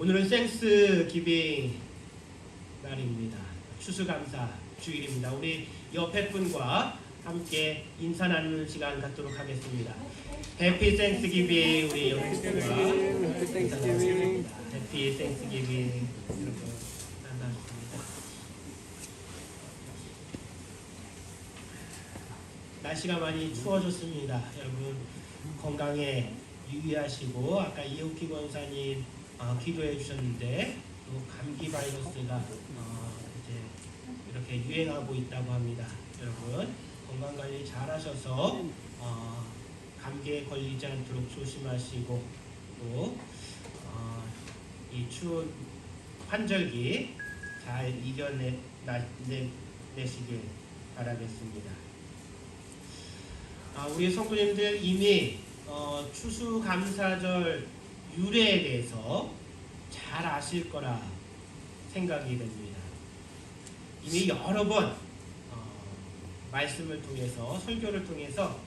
오늘은 생스 기빙 날입니다. 추수감사 주일입니다. 우리 옆에 분과 함께 인사 나누는 시간 갖도록 하겠습니다. 해피 생스 기빙. 우리 옆에 분과 인사 나누겠습니다. 해피 생스 기빙. 여러분 만났습니다. 날씨가 많이 추워졌습니다. 여러분 건강에 유의하시고, 아까 이옥희 권사님 기도해 주셨는데 또 감기 바이러스가 이제 이렇게 유행하고 있다고 합니다. 여러분 건강 관리 잘 하셔서 감기에 걸리지 않도록 조심하시고, 또 이 추운 환절기 잘 이겨내시길 바라겠습니다. 우리 성도님들 이미 추수감사절 유래에 대해서 잘 아실 거라 생각이 됩니다. 이미 여러 번 말씀을 통해서, 설교를 통해서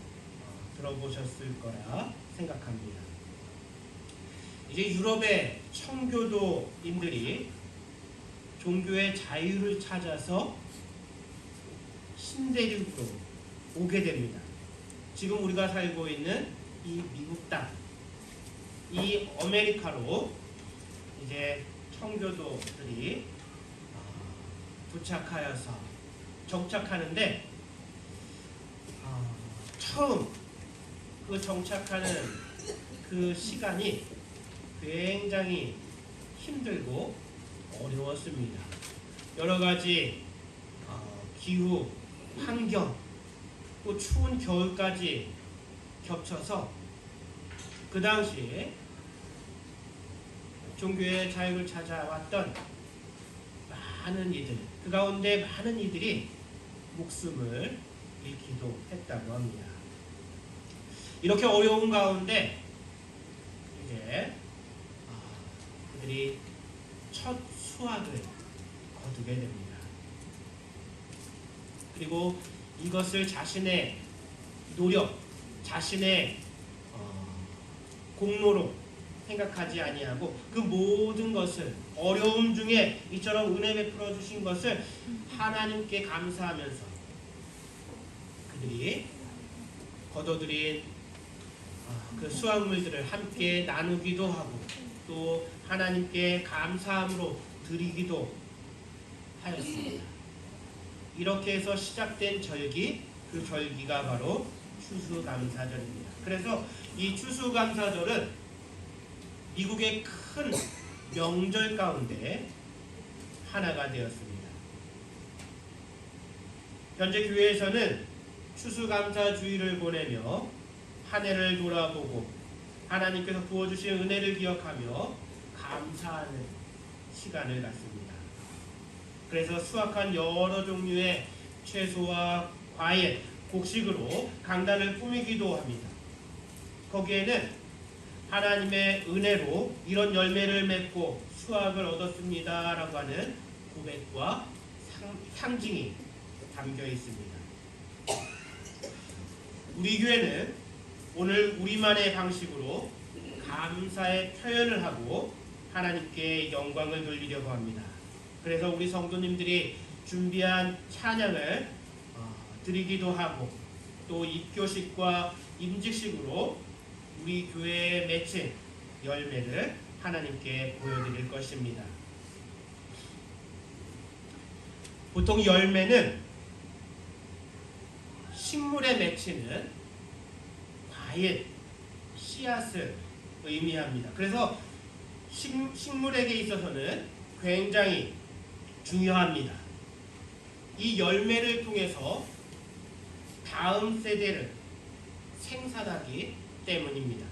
들어보셨을 거라 생각합니다. 이제 유럽의 청교도인들이 종교의 자유를 찾아서 신대륙으로 오게 됩니다. 지금 우리가 살고 있는 이 미국 땅, 이 아메리카로 이제 청교도들이 도착하여서 정착하는데, 처음 그 정착하는 그 시간이 굉장히 힘들고 어려웠습니다. 여러 가지 기후, 환경, 또 추운 겨울까지 겹쳐서 그 당시에 종교의 자유를 찾아왔던 많은 이들, 그 가운데 많은 이들이 목숨을 잃기도 했다고 합니다. 이렇게 어려운 가운데 이제 그들이 첫 수확을 거두게 됩니다. 그리고 이것을 자신의 노력, 자신의 공로로 생각하지 아니하고, 그 모든 것을, 어려움 중에 이처럼 은혜 베풀어 주신 것을 하나님께 감사하면서 그들이 거둬들인 그 수확물들을 함께 나누기도 하고, 또 하나님께 감사함으로 드리기도 하였습니다. 이렇게 해서 시작된 절기, 그 절기가 바로 추수감사절입니다. 그래서 이 추수감사절은 미국의 큰 명절 가운데 하나가 되었습니다. 현재 교회에서는 추수감사주의를 보내며 한 해를 돌아보고 하나님께서 부어주신 은혜를 기억하며 감사하는 시간을 갖습니다. 그래서 수확한 여러 종류의 채소와 과일, 곡식으로 강단을 꾸미기도 합니다. 거기에는 하나님의 은혜로 이런 열매를 맺고 수확을 얻었습니다 라고 하는 고백과 상징이 담겨 있습니다. 우리 교회는 오늘 우리만의 방식으로 감사의 표현을 하고 하나님께 영광을 돌리려고 합니다. 그래서 우리 성도님들이 준비한 찬양을 드리기도 하고, 또 입교식과 임직식으로 우리 교회에 맺힌 열매를 하나님께 보여드릴 것입니다. 보통 열매는 식물에 맺히는 과일, 씨앗을 의미합니다. 그래서 식물에게 있어서는 굉장히 중요합니다. 이 열매를 통해서 다음 세대를 생산하기 때문입니다.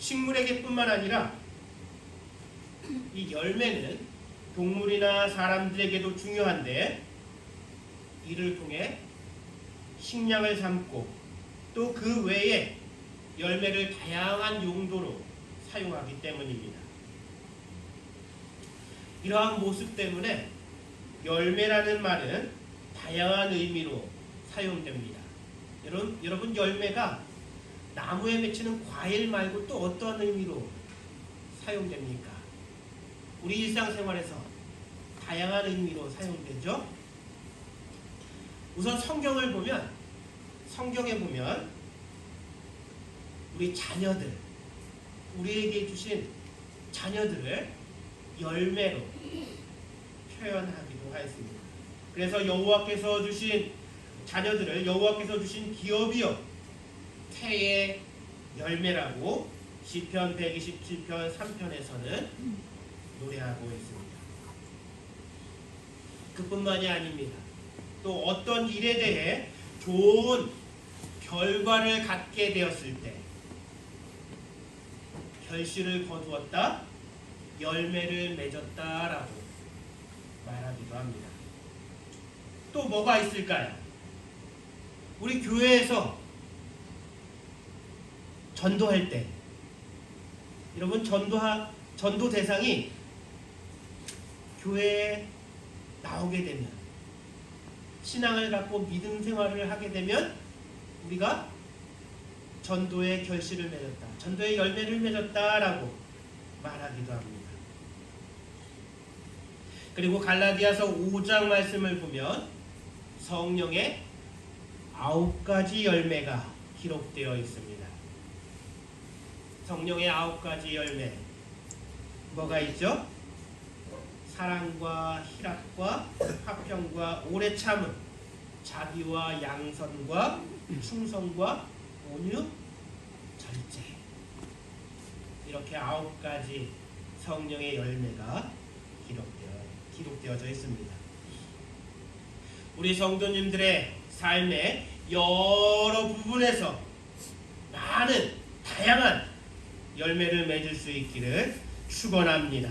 식물에게뿐만 아니라 이 열매는 동물이나 사람들에게도 중요한데, 이를 통해 식량을 삼고 또 그 외에 열매를 다양한 용도로 사용하기 때문입니다. 이러한 모습 때문에 열매라는 말은 다양한 의미로 사용됩니다. 여러분 열매가 나무에 맺히는 과일 말고 또 어떤 의미로 사용됩니까? 우리 일상생활에서 다양한 의미로 사용되죠. 우선 성경에 보면 우리 자녀들, 우리에게 주신 자녀들을 열매로 표현하기도 하였습니다. 그래서 여호와께서 주신 자녀들을 여호와께서 주신 기업이요 태의 열매라고 시편 127편 3편에서는 노래하고 있습니다. 그뿐만이 아닙니다. 또 어떤 일에 대해 좋은 결과를 갖게 되었을 때 결실을 거두었다, 열매를 맺었다라고 말하기도 합니다. 또 뭐가 있을까요? 우리 교회에서 전도할 때, 여러분 전도 대상이 교회에 나오게 되면, 신앙을 갖고 믿음 생활을 하게 되면 우리가 전도의 결실을 맺었다, 전도의 열매를 맺었다라고 말하기도 합니다. 그리고 갈라디아서 5장 말씀을 보면 성령의 9가지 열매가 기록되어 있습니다. 성령의 9가지 열매 뭐가 있죠? 사랑과 희락과 화평과 오래 참음, 자비와 양선과 충성과 온유, 절제. 이렇게 9가지 성령의 열매가 기록되어져 있습니다. 우리 성도님들의 삶의 여러 부분에서 많은 다양한 열매를 맺을 수 있기를 축원합니다.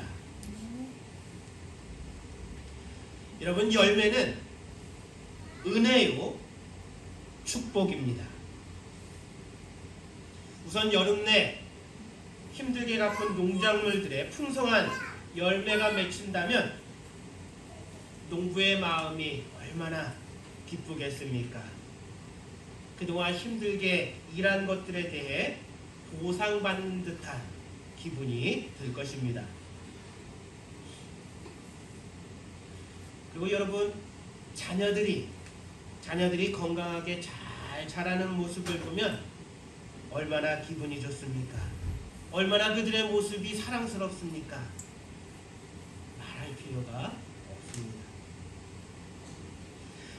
여러분, 열매는 은혜요 축복입니다. 우선 여름 내 힘들게 가꾼 농작물들의 풍성한 열매가 맺힌다면 농부의 마음이 얼마나 기쁘겠습니까? 그동안 힘들게 일한 것들에 대해 보상받는 듯한 기분이 들 것입니다. 그리고 여러분, 자녀들이 건강하게 잘 자라는 모습을 보면 얼마나 기분이 좋습니까? 얼마나 그들의 모습이 사랑스럽습니까? 말할 필요가 없습니다.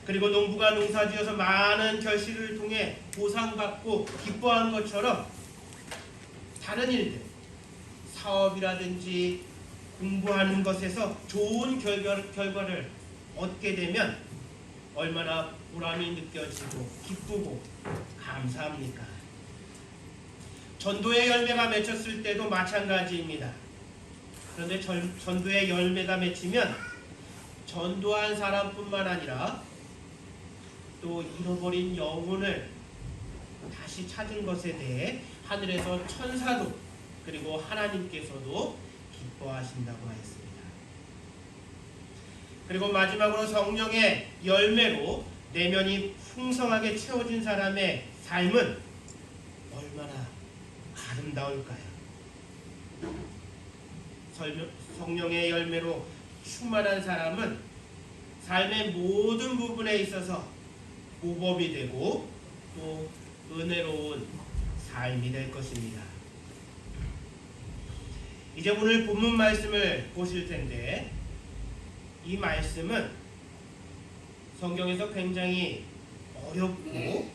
그리고 농부가 농사지어서 많은 결실을 통해 보상받고 기뻐한 것처럼 다른 일들, 사업이라든지 공부하는 것에서 좋은 결과를 얻게 되면 얼마나 보람이 느껴지고 기쁘고 감사합니까? 전도의 열매가 맺혔을 때도 마찬가지입니다. 그런데 전도의 열매가 맺히면 전도한 사람뿐만 아니라 또 잃어버린 영혼을 다시 찾은 것에 대해 하늘에서 천사도 그리고 하나님께서도 기뻐하신다고 하였습니다. 그리고 마지막으로 성령의 열매로 내면이 풍성하게 채워진 사람의 삶은 얼마나 아름다울까요? 성령의 열매로 충만한 사람은 삶의 모든 부분에 있어서 모범이 되고 또 은혜로운 삶이 될 것입니다. 이제 오늘 본문 말씀을 보실 텐데, 이 말씀은 성경에서 굉장히 어렵고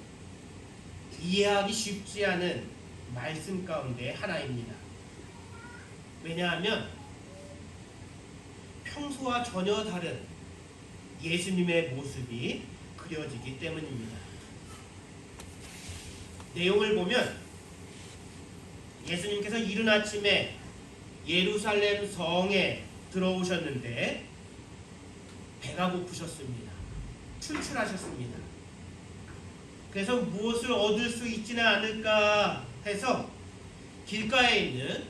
이해하기 쉽지 않은 말씀 가운데 하나입니다. 왜냐하면 평소와 전혀 다른 예수님의 모습이 그려지기 때문입니다. 내용을 보면 예수님께서 이른 아침에 예루살렘 성에 들어오셨는데 배가 고프셨습니다. 출출하셨습니다. 그래서 무엇을 얻을 수 있지는 않을까 해서 길가에 있는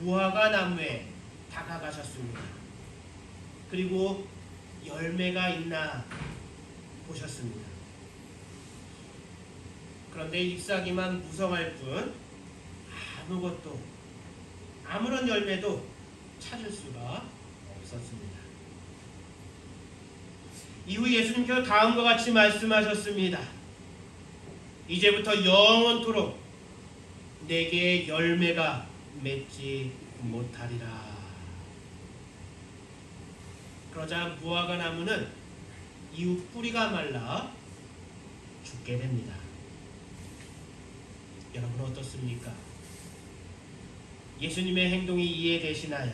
무화과 나무에 다가가셨습니다. 그리고 열매가 있나 보셨습니다. 그런데 잎사귀만 무성할 뿐 아무것도, 아무런 열매도 찾을 수가 없었습니다. 이후 예수님께서 다음과 같이 말씀하셨습니다. 이제부터 영원토록 내게 열매가 맺지 못하리라. 그러자 무화과 나무는 이후 뿌리가 말라 죽게 됩니다. 여러분 어떻습니까? 예수님의 행동이 이해되시나요?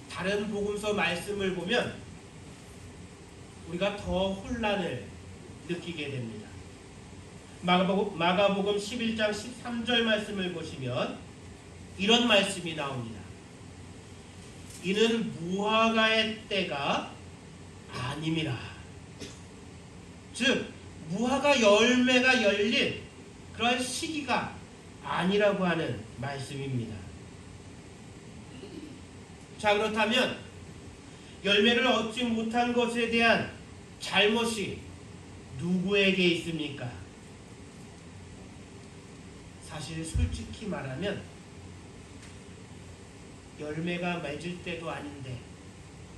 다른 복음서 말씀을 보면 우리가 더 혼란을 느끼게 됩니다. 마가복음 11장 13절 말씀을 보시면 이런 말씀이 나옵니다. 이는 무화과의 때가 아님이라. 즉 무화과 열매가 열릴 그런 시기가 아니라고 하는 말씀입니다. 자, 그렇다면 열매를 얻지 못한 것에 대한 잘못이 누구에게 있습니까? 사실 솔직히 말하면 열매가 맺을 때도 아닌데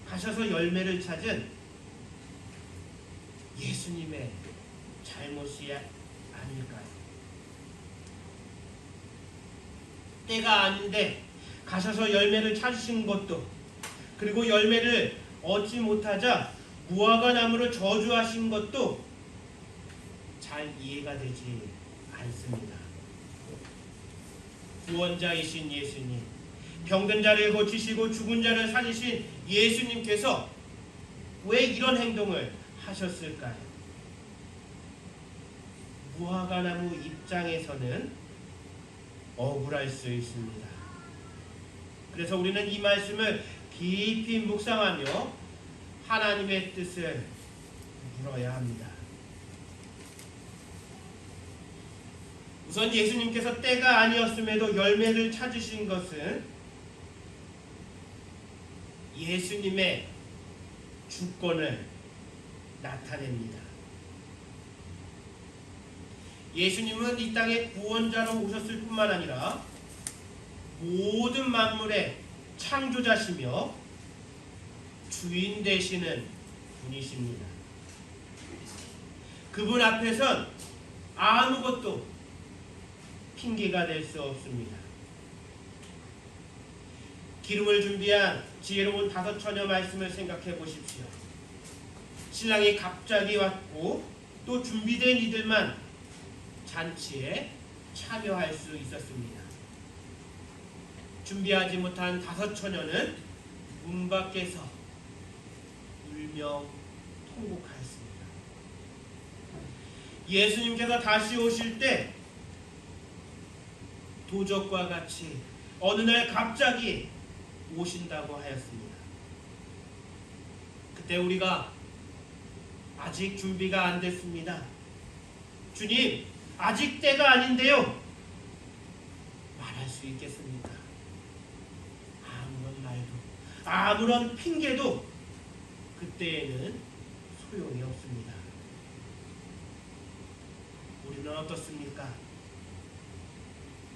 가셔서 열매를 찾은 예수님의 잘못이 아닐까요? 때가 아닌데 가셔서 열매를 찾으신 것도, 그리고 열매를 얻지 못하자 무화과 나무를 저주하신 것도 잘 이해가 되지 않습니다. 구원자이신 예수님, 병든 자를 고치시고 죽은 자를 살리신 예수님께서 왜 이런 행동을 하셨을까요? 무화과 나무 입장에서는 억울할 수 있습니다. 그래서 우리는 이 말씀을 깊이 묵상하며 하나님의 뜻을 물어야 합니다. 우선 예수님께서 때가 아니었음에도 열매를 찾으신 것은 예수님의 주권을 나타냅니다. 예수님은 이 땅에 구원자로 오셨을 뿐만 아니라 모든 만물의 창조자시며 주인 되시는 분이십니다. 그분 앞에선 아무것도 핑계가 될 수 없습니다. 기름을 준비한 지혜로운 5 처녀 말씀을 생각해 보십시오. 신랑이 갑자기 왔고 또 준비된 이들만 잔치에 참여할 수 있었습니다. 준비하지 못한 5 처녀는 문 밖에서 울며 통곡하였습니다. 예수님께서 다시 오실 때 도적과 같이 어느 날 갑자기 오신다고 하였습니다. 그때 우리가 아직 준비가 안 됐습니다. 주님, 아직 때가 아닌데요. 말할 수 있겠습니까? 아무런 말도, 아무런 핑계도 그때에는 소용이 없습니다. 우리는 어떻습니까?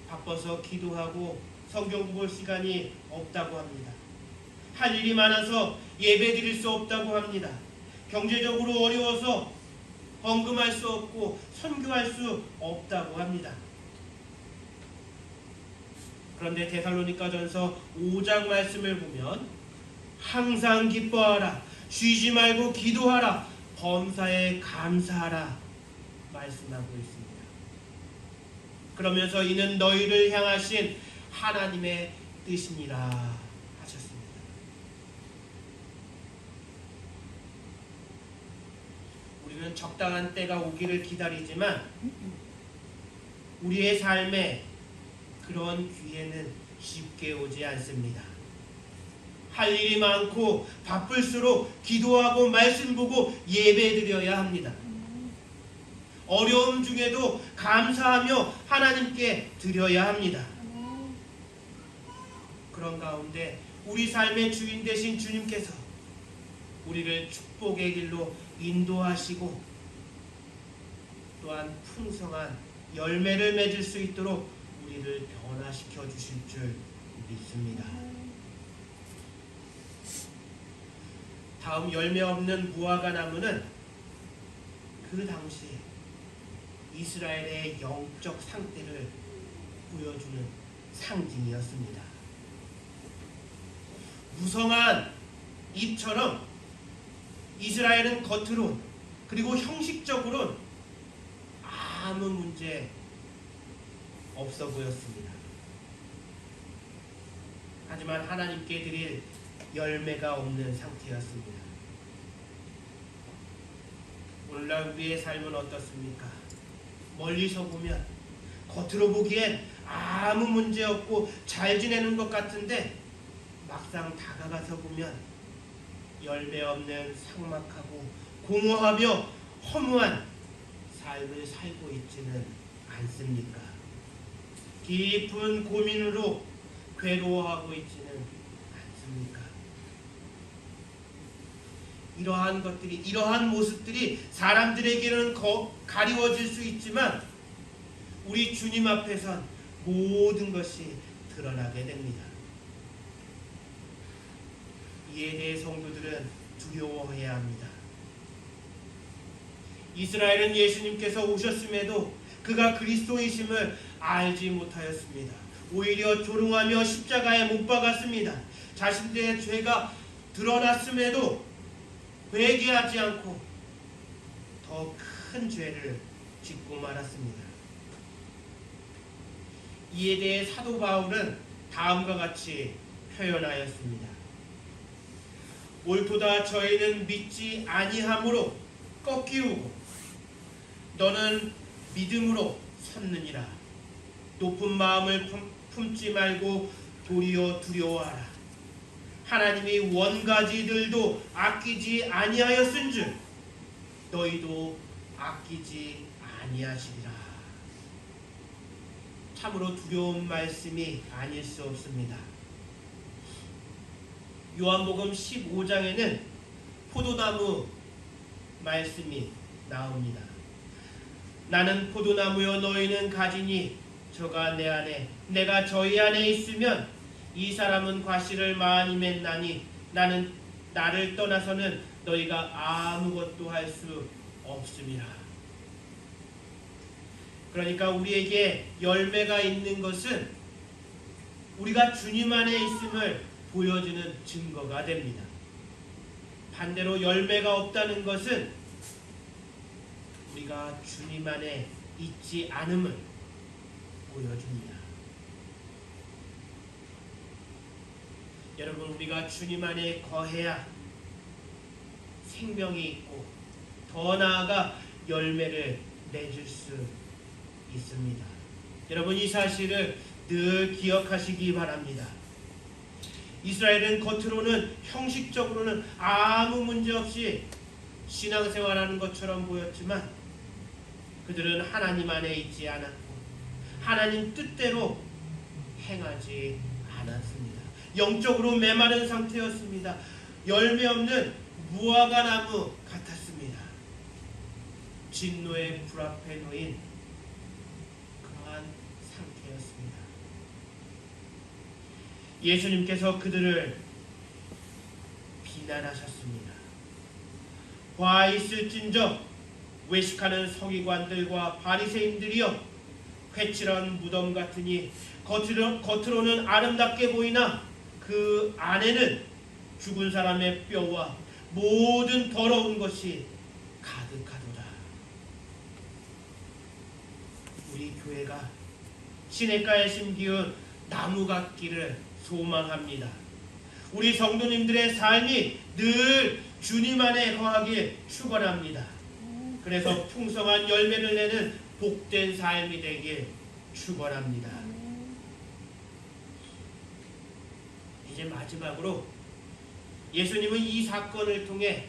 바빠서 기도하고 성경 볼 시간이 없다고 합니다. 할 일이 많아서 예배 드릴 수 없다고 합니다. 경제적으로 어려워서 헌금할 수 없고 선교할 수 없다고 합니다. 그런데 데살로니가전서 5장 말씀을 보면 항상 기뻐하라, 쉬지 말고 기도하라, 범사에 감사하라 말씀하고 있습니다. 그러면서 이는 너희를 향하신 하나님의 뜻이니라 하셨습니다. 우리는 적당한 때가 오기를 기다리지만 우리의 삶에 그런 기회는 쉽게 오지 않습니다. 할 일이 많고 바쁠수록 기도하고 말씀 보고 예배 드려야 합니다. 어려움 중에도 감사하며 하나님께 드려야 합니다. 그런 가운데 우리 삶의 주인 되신 주님께서 우리를 축복의 길로 인도하시고 또한 풍성한 열매를 맺을 수 있도록 우리를 변화시켜 주실 줄 믿습니다. 다음 열매 없는 무화과 나무는 그 당시에 이스라엘의 영적 상태를 보여주는 상징이었습니다. 무성한 잎처럼 이스라엘은 겉으론 그리고 형식적으로는 아무 문제 없어 보였습니다. 하지만 하나님께 드릴 열매가 없는 상태였습니다. 오늘날 우리의 삶은 어떻습니까? 멀리서 보면 겉으로 보기엔 아무 문제 없고 잘 지내는 것 같은데 막상 다가가서 보면 열매 없는 삭막하고 공허하며 허무한 삶을 살고 있지는 않습니까? 깊은 고민으로 괴로워하고 있지는 않습니까? 이러한 것들이, 이러한 모습들이 사람들에게는 가리워질 수 있지만 우리 주님 앞에선 모든 것이 드러나게 됩니다. 이에 대해 성도들은 두려워해야 합니다. 이스라엘은 예수님께서 오셨음에도 그가 그리스도이심을 알지 못하였습니다. 오히려 조롱하며 십자가에 못 박았습니다. 자신들의 죄가 드러났음에도 회개하지 않고 더 큰 죄를 짓고 말았습니다. 이에 대해 사도 바울은 다음과 같이 표현하였습니다. 옳도다 저희는 믿지 아니함으로 꺾이우고 너는 믿음으로 섰느니라. 높은 마음을 품지 말고 도리어 두려워하라. 하나님이 원가지들도 아끼지 아니하였은즉 너희도 아끼지 아니하시리라. 참으로 두려운 말씀이 아닐 수 없습니다. 요한복음 15장에는 포도나무 말씀이 나옵니다. 나는 포도나무요 너희는 가지니 저가 내 안에 내가 저희 안에 있으면 이 사람은 과실을 많이 맺나니 나는 나를 떠나서는 너희가 아무것도 할 수 없음이라. 그러니까 우리에게 열매가 있는 것은 우리가 주님 안에 있음을 보여주는 증거가 됩니다. 반대로 열매가 없다는 것은 우리가 주님 안에 있지 않음을 보여줍니다. 여러분, 우리가 주님 안에 거해야 생명이 있고 더 나아가 열매를 맺을 수 있습니다. 여러분, 이 사실을 늘 기억하시기 바랍니다. 이스라엘은 겉으로는 형식적으로는 아무 문제 없이 신앙생활하는 것처럼 보였지만 그들은 하나님 안에 있지 않았고 하나님 뜻대로 행하지 않았습니다. 영적으로 메마른 상태였습니다. 열매 없는 무화과 나무 같았습니다. 진노의 불 앞에 놓인 그러한 상태였습니다. 예수님께서 그들을 비난하셨습니다. 화 있을진저 외식하는 서기관들과 바리새인들이여, 회칠한 무덤 같으니 겉으로는 아름답게 보이나 그 안에는 죽은 사람의 뼈와 모든 더러운 것이 가득하도다. 우리 교회가 시냇가에 심기운 나무 같기를 소망합니다. 우리 성도님들의 삶이 늘 주님 안에 거하길 축원합니다. 그래서 풍성한 열매를 내는 복된 삶이 되길 축원합니다. 이제 마지막으로 예수님은 이 사건을 통해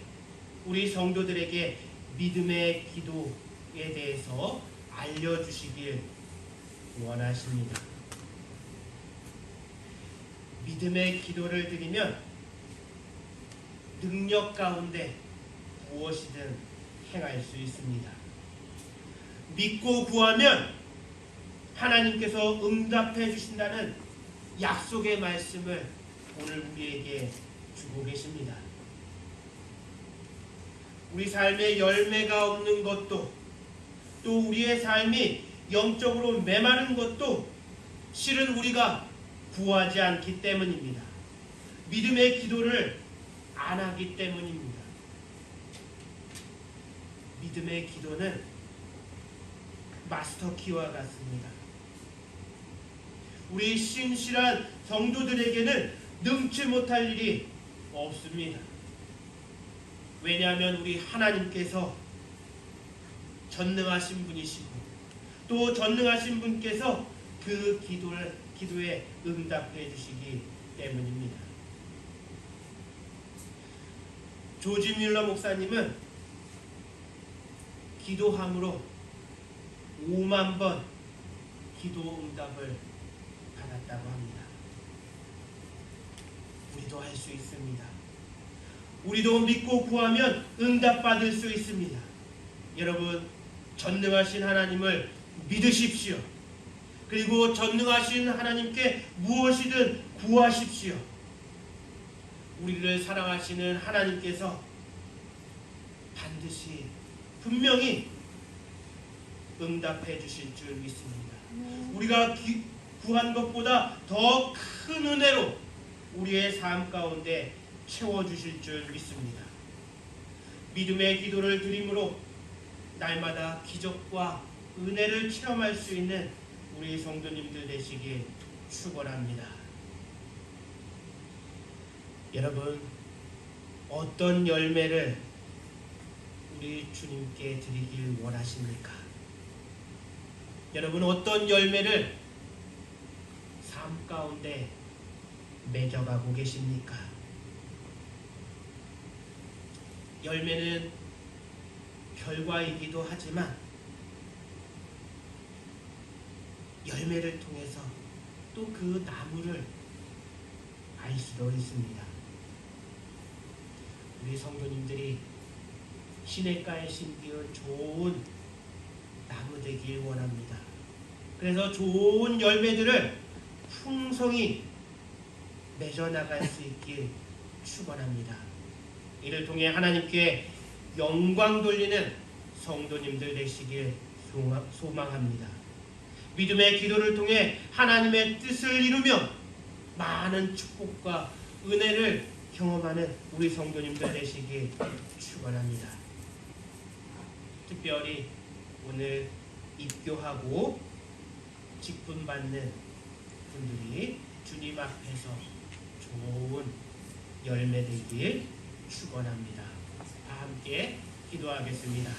우리 성도들에게 믿음의 기도에 대해서 알려주시길 원하십니다. 믿음의 기도를 드리면 능력 가운데 무엇이든 행할 수 있습니다. 믿고 구하면 하나님께서 응답해 주신다는 약속의 말씀을 오늘 우리에게 주고 계십니다. 우리 삶에 열매가 없는 것도, 또 우리의 삶이 영적으로 메마른 것도 실은 우리가 구하지 않기 때문입니다. 믿음의 기도를 안 하기 때문입니다. 믿음의 기도는 마스터키와 같습니다. 우리 신실한 성도들에게는 능치 못할 일이 없습니다. 왜냐하면 우리 하나님께서 전능하신 분이시고, 또 전능하신 분께서 그 기도에 응답해 주시기 때문입니다. 조지 뮬러 목사님은 기도함으로 5만 번 기도 응답을 받았다고 합니다. 우리도 할 수 있습니다. 우리도 믿고 구하면 응답받을 수 있습니다. 여러분, 전능하신 하나님을 믿으십시오. 그리고 전능하신 하나님께 무엇이든 구하십시오. 우리를 사랑하시는 하나님께서 반드시 분명히 응답해 주실 줄 믿습니다. 우리가 구한 것보다 더 큰 은혜로 우리의 삶 가운데 채워주실 줄 믿습니다. 믿음의 기도를 드림으로 날마다 기적과 은혜를 체험할 수 있는 우리 성도님들 되시길 축원합니다. 여러분, 어떤 열매를 우리 주님께 드리길 원하십니까? 여러분, 어떤 열매를 삶 가운데 맺어가고 계십니까? 열매는 결과이기도 하지만 열매를 통해서 또 그 나무를 알 수도 있습니다. 우리 성도님들이 시냇가에 심기운 좋은 나무 되길 원합니다. 그래서 좋은 열매들을 풍성히 맺어나갈 수 있길 축원합니다. 이를 통해 하나님께 영광 돌리는 성도님들 되시길 소망합니다. 믿음의 기도를 통해 하나님의 뜻을 이루며 많은 축복과 은혜를 경험하는 우리 성도님들 되시길 축원합니다. 특별히 오늘 입교하고 직분받는 분들이 주님 앞에서 좋은 열매 되길 축원합니다. 다 함께 기도하겠습니다.